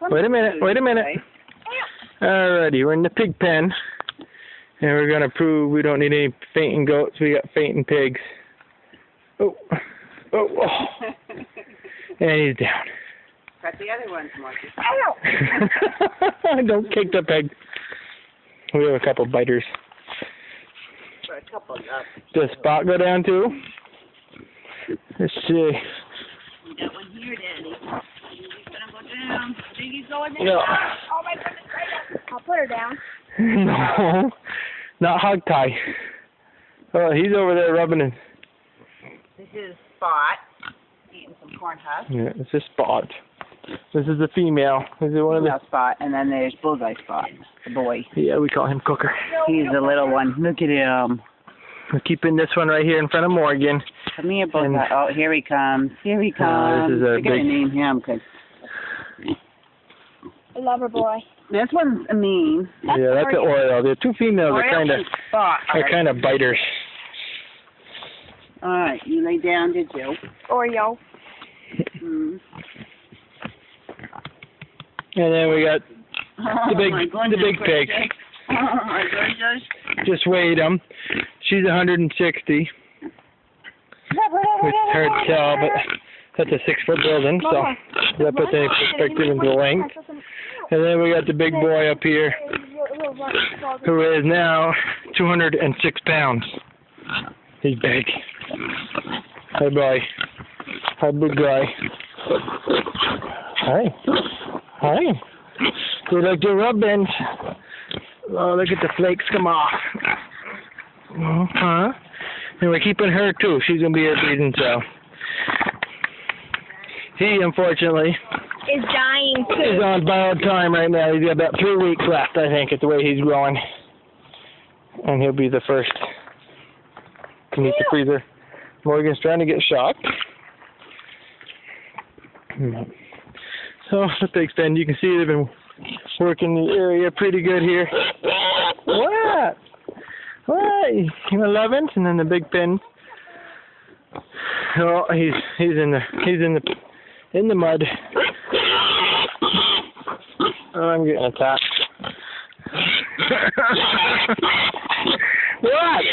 Wait a minute, wait a minute. Alrighty, we're in the pig pen. And we're going to prove we don't need any fainting goats. We got fainting pigs. Oh. Oh. Oh. And he's down. Got the other ones, Marcus. Don't kick the pig. We have a couple biters. For a couple nuts. Does Spot go down too? Let's see. We got one here, Daddy. He's gonna go down. Biggie's going down. No. Oh my goodness, right up. I'll put her down. No. Not hog tie. Oh, he's over there rubbing it. This is Spot. Eating some corn husks. Yeah, this is Spot. This is the female. This is one of the Spot, and then there's Bullseye Spot, the boy. Yeah, we call him Cooker. He's the little one. Look at him. We're keeping this one right here in front of Morgan. Come here, Bullseye. Oh, here he comes. Here he comes. This is a We're gonna big... name him because lover boy. This one's a mean. Yeah, that's an Oreo. The two females are kind of biters. All right, you lay down, did you? Oreo. Mm. And then we got the big pig. Oh my goodness. Just weighed them. She's 160. It's hard to tell, but that's a 6-foot building, so that puts any perspective into the length. And then we got the big boy up here, who is now 206 pounds. He's big. Hi, boy. Hi, big guy. Hi. Hi. We like to rub in. Oh, look at the flakes come off. Uh-huh. And we're keeping her, too. She's going to be our breeding cell. He, unfortunately, is dying, too. He's on borrowed time right now. He's got about 3 weeks left, I think, at the way he's growing. And he'll be the first to meet the freezer. Morgan's trying to get shocked. So, the pig's pen, you can see they've been working the area pretty good here. What? What? 11th, and then the big pen. Oh, he's in the mud. Oh, I'm getting attacked. What?